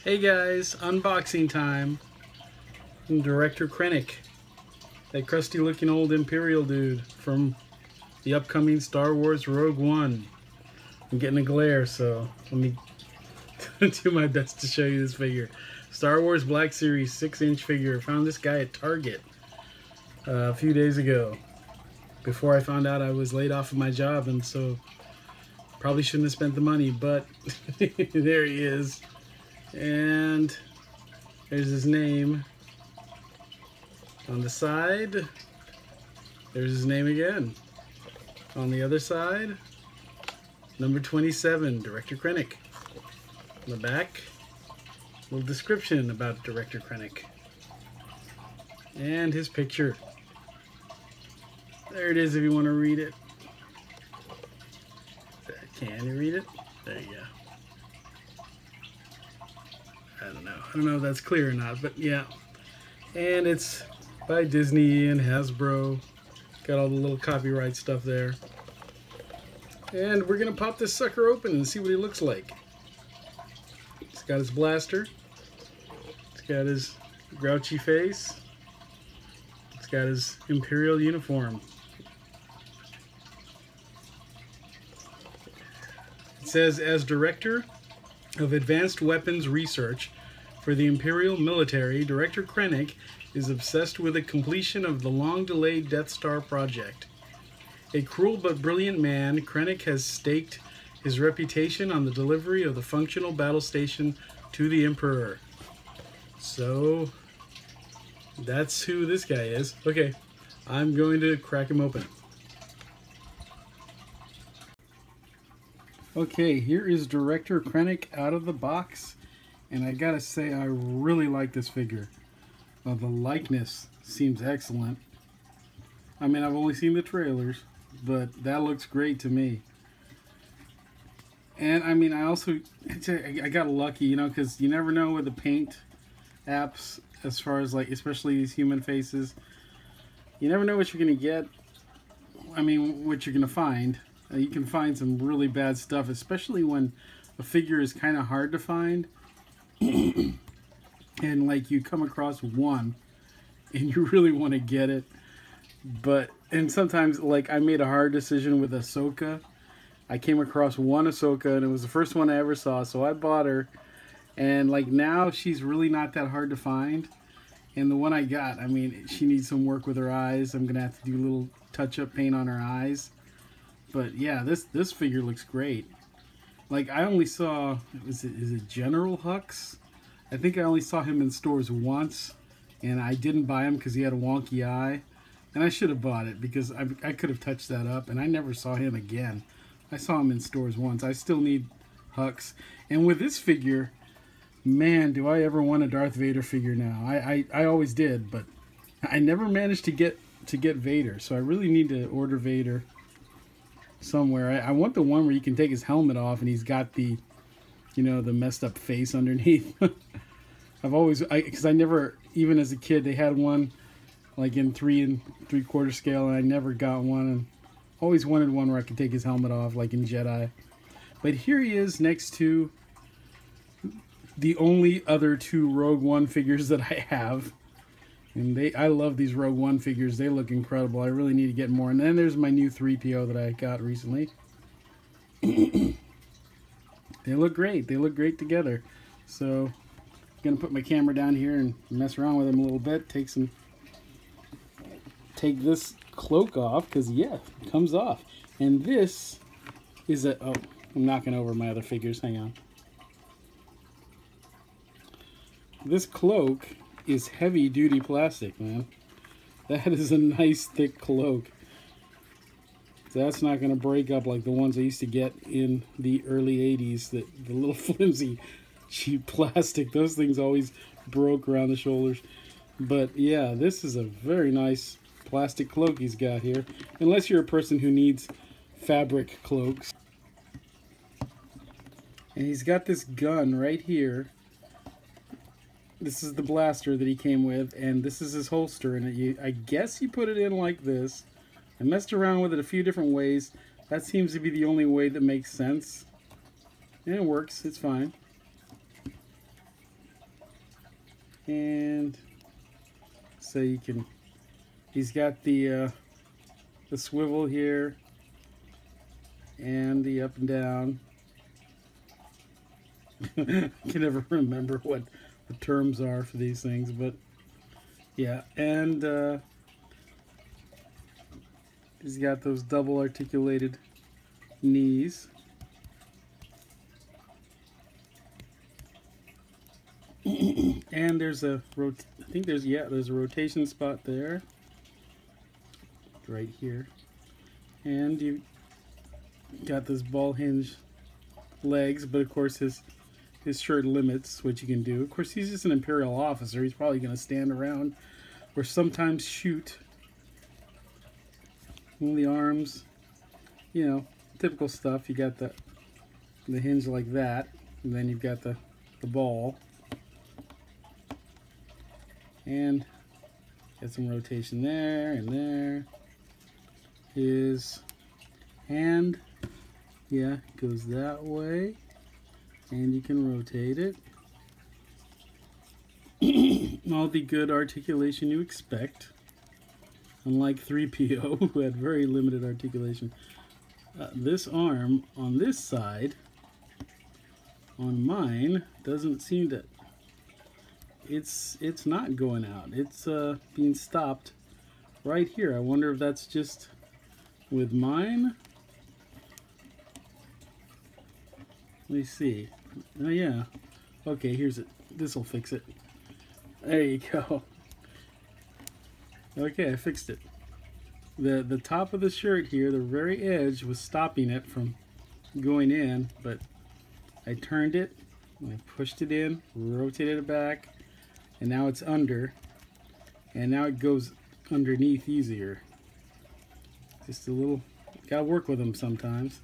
Hey guys, unboxing time. From Director Krennic, that crusty looking old Imperial dude from the upcoming Star Wars Rogue One. I'm getting a glare, so let me do my best to show you this figure. Star Wars Black Series 6-inch figure. Found this guy at Target a few days ago, before I found out I was laid off of my job, and so probably shouldn't have spent the money, but there he is. And there's his name on the side. There's his name again on the other side. Number 27, Director Krennic. On the back, a little description about Director Krennic and his picture. There it is if you want to read it. Can you read it? There you go. I don't know if that's clear or not, but yeah. And it's by Disney and Hasbro. Got all the little copyright stuff there. And we're gonna pop this sucker open and see what he looks like. He's got his blaster. He's got his grouchy face. He's got his Imperial uniform. It says, as Director of Advanced Weapons Research for the Imperial Military, Director Krennic is obsessed with the completion of the long-delayed Death Star project. A cruel but brilliant man, Krennic has staked his reputation on the delivery of the functional battle station to the Emperor. So, that's who this guy is. Okay, I'm going to crack him open. Okay, here is Director Krennic out of the box, and I gotta say I really like this figure. The likeness seems excellent. I mean, I've only seen the trailers, but that looks great to me. And I mean, I got lucky, you know, because you never know with the paint apps, as far as like, especially these human faces, you never know what you're gonna get. I mean, what you're gonna find. You can find some really bad stuff, especially when a figure is kind of hard to find. And like you come across one and you really want to get it. And sometimes, like, I made a hard decision with Ahsoka. I came across one Ahsoka and it was the first one I ever saw, so I bought her. And like now she's really not that hard to find. And the one I got, I mean, she needs some work with her eyes. I'm gonna have to do a little touch-up paint on her eyes. But yeah, this figure looks great. Like, I only saw, is it General Hux? I think I only saw him in stores once, and I didn't buy him because he had a wonky eye. And I should have bought it because I could have touched that up, and I never saw him again. I saw him in stores once. I still need Hux. And with this figure, man, do I ever want a Darth Vader figure now. I always did, but I never managed to get Vader, so I really need to order Vader somewhere. I want the one where you can take his helmet off and he's got the, you know, the messed up face underneath. Because I never, even as a kid, they had one like in 3 3/4 scale, and I never got one, and always wanted one where I could take his helmet off, like in Jedi. But here he is next to the only other 2 Rogue One figures that I have. And I love these Rogue One figures. They look incredible. I really need to get more. And then there's my new 3PO that I got recently. They look great. They look great together. So I'm going to put my camera down here and mess around with them a little bit. Take this cloak off, because yeah, it comes off. And this is oh, I'm knocking over my other figures. Hang on. This cloak is heavy duty plastic, man. That is a nice thick cloak. That's not going to break up like the ones I used to get in the early 80s, the little flimsy cheap plastic. Those things always broke around the shoulders. But yeah, this is a very nice plastic cloak he's got here, unless you're a person who needs fabric cloaks. And he's got this gun right here. This is the blaster that he came with, and this is his holster, and I guess he put it in like this. I messed around with it a few different ways. That seems to be the only way that makes sense. And it works, it's fine. And so you can, he's got the swivel here and the up and down. I can never remember what the terms are for these things, but yeah. And he's got those double articulated knees. And there's a I think there's a rotation spot there, right here. And you got this ball hinge legs, but of course his shirt limits what you can do. Of course, he's just an Imperial officer. He's probably going to stand around or sometimes shoot. And the arms, you know, typical stuff. You got the hinge like that, and then you've got the ball. And get some rotation there and there. His hand, yeah, goes that way, and you can rotate it. All the good articulation you expect, unlike 3PO, who had very limited articulation. This arm on this side, on mine, doesn't seem to, it's not going out. It's being stopped right here. I wonder if that's just with mine. Let me see. Oh yeah. Okay, here's it. This'll fix it. There you go. Okay, I fixed it. The top of the shirt here, the very edge, was stopping it from going in, but I turned it, and I pushed it in, rotated it back, and now it's under, and now it goes underneath easier. Just a little, gotta work with them sometimes.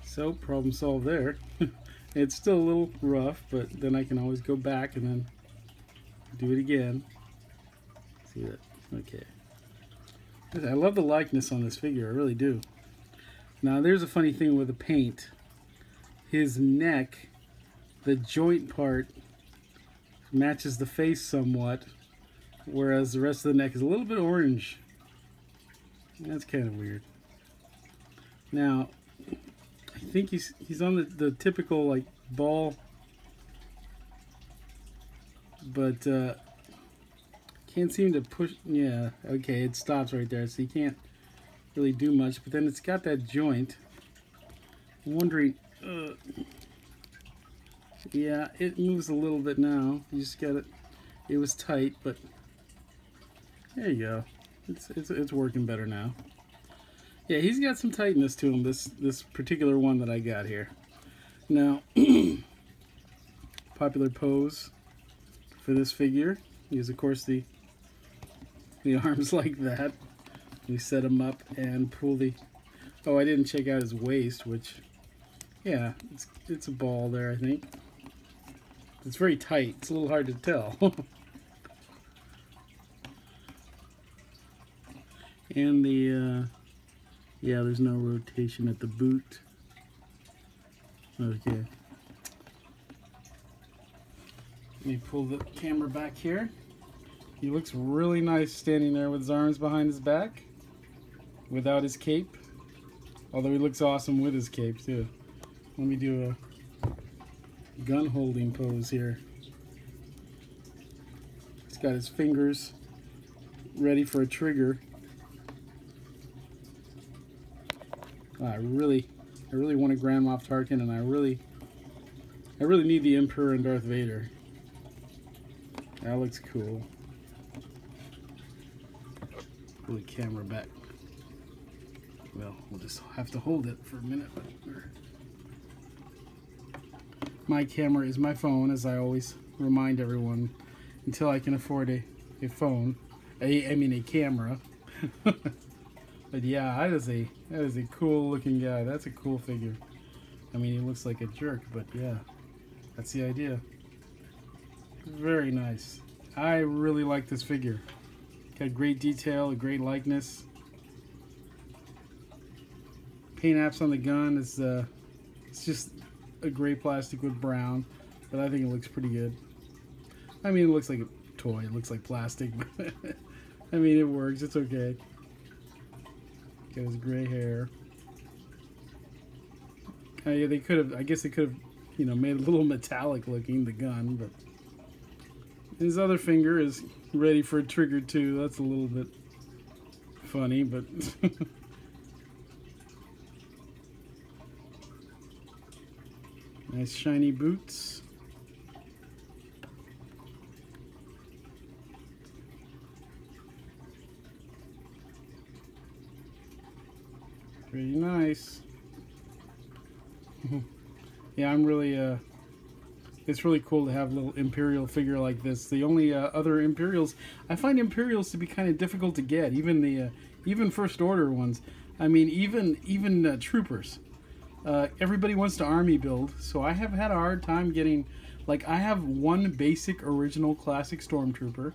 So, problem solved there. It's still a little rough, but then I can always go back and then do it again. See that? Okay. I love the likeness on this figure, I really do. Now, there's a funny thing with the paint. His neck, the joint part, matches the face somewhat, whereas the rest of the neck is a little bit orange. That's kind of weird. Now, I think he's on the typical like ball, but can't seem to push. Yeah, okay, it stops right there, so you can't really do much. But then it's got that joint. I'm wondering. Yeah, it moves a little bit now. You just got it. It was tight, but there you go. It's working better now. Yeah, he's got some tightness to him, this particular one that I got here. Now, popular pose for this figure is, of course, the arms like that. We set him up and pull the... Oh, I didn't check out his waist, which, yeah, it's a ball there, I think. It's very tight. It's a little hard to tell. And the... yeah, there's no rotation at the boot. Okay. Let me pull the camera back here. He looks really nice standing there with his arms behind his back, without his cape. Although he looks awesome with his cape too. Let me do a gun holding pose here. He's got his fingers ready for a trigger. I really want a Grand Moff Tarkin, and I really need the Emperor and Darth Vader. That looks cool. Pull the camera back. Well, we'll just have to hold it for a minute. My camera is my phone, as I always remind everyone, until I can afford a phone. I mean a camera. But yeah, that is a cool looking guy. That's a cool figure. I mean, he looks like a jerk, but yeah, that's the idea. Very nice. I really like this figure. Got great detail, a great likeness. Paint apps on the gun is it's just a gray plastic with brown, but I think it looks pretty good. I mean, it looks like a toy. It looks like plastic, but I mean, it works. It's okay. Got his gray hair. Yeah, they could have. I guess they could have, you know, made it a little metallic looking, the gun, but his other finger is ready for a trigger too. That's a little bit funny, but nice shiny boots. Pretty nice. Yeah, I'm really it's really cool to have a little Imperial figure like this. The only other Imperials, I find Imperials to be kind of difficult to get, even the even First Order ones. I mean, even troopers. Everybody wants to army build, so I have had a hard time getting, like, I have one basic original classic Stormtrooper.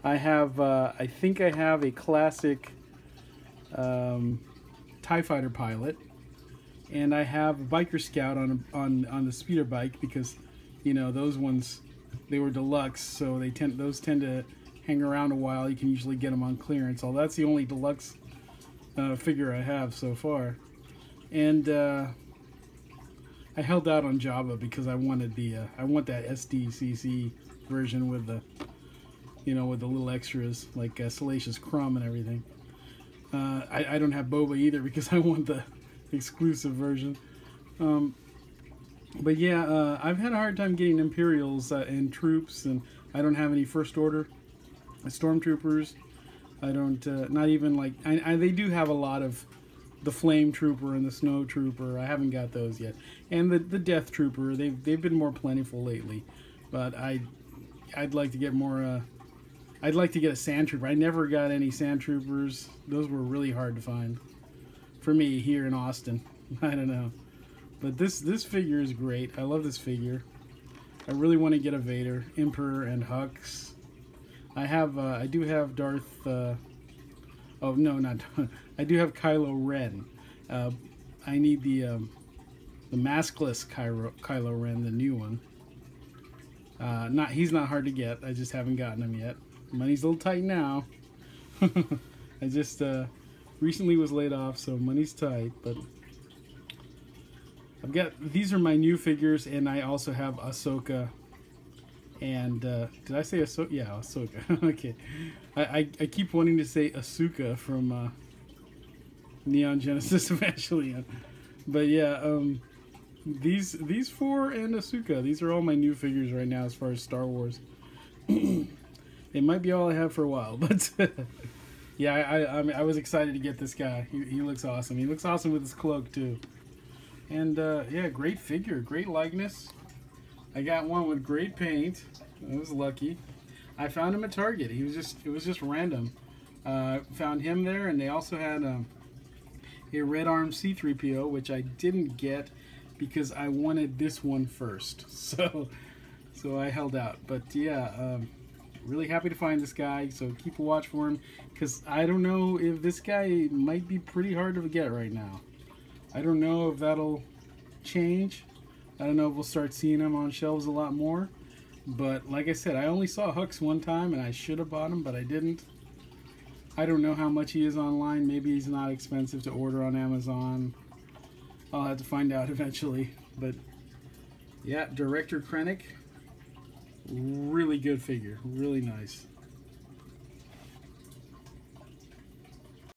I have I think I have a classic TIE Fighter pilot. And I have a Biker Scout on the speeder bike because, you know, those ones, they were deluxe, so those tend to hang around a while. You can usually get them on clearance. So that's the only deluxe figure I have so far. And I held out on Jabba because I wanted I want that SDCC version with the, you know, with the little extras like Salacious Crumb and everything. I don't have Boba either because I want the exclusive version. But yeah, I've had a hard time getting Imperials and troops, and I don't have any First Order Stormtroopers. I don't, not even like, they do have a lot of the Flame Trooper and the Snow Trooper. I haven't got those yet. And the Death Trooper, they've been more plentiful lately. But I'd like to get more, I'd like to get a Sand Trooper. I never got any Sand Troopers. Those were really hard to find for me here in Austin. I don't know, but this figure is great. I love this figure. I really want to get a Vader, Emperor, and Hux. I do have Darth. Oh no, not. I do have Kylo Ren. I need the maskless Kylo Ren, the new one. He's not hard to get. I just haven't gotten him yet. Money's a little tight now. I just recently was laid off, so money's tight, but these are my new figures, and I also have Ahsoka, and did I say Ahsoka? Yeah, Ahsoka. Okay. I keep wanting to say Asuka from Neon Genesis Evangelion. But yeah, these four and Asuka, these are all my new figures right now as far as Star Wars. It might be all I have for a while, but yeah, I was excited to get this guy. He looks awesome. He looks awesome with his cloak too. And yeah, great figure, great likeness. I got one with great paint. I was lucky. I found him at Target. It was just random. Found him there, and they also had a red arm C-3PO, which I didn't get because I wanted this one first. So I held out. But yeah, really happy to find this guy, so keep a watch for him, because I don't know if this guy might be pretty hard to get right now. I don't know if that'll change. I don't know if we'll start seeing him on shelves a lot more. But like I said, I only saw Hux one time, and I should have bought him, but I didn't. I don't know how much he is online. Maybe he's not expensive to order on Amazon. I'll have to find out eventually. But yeah, Director Krennic. Really good figure. Really nice.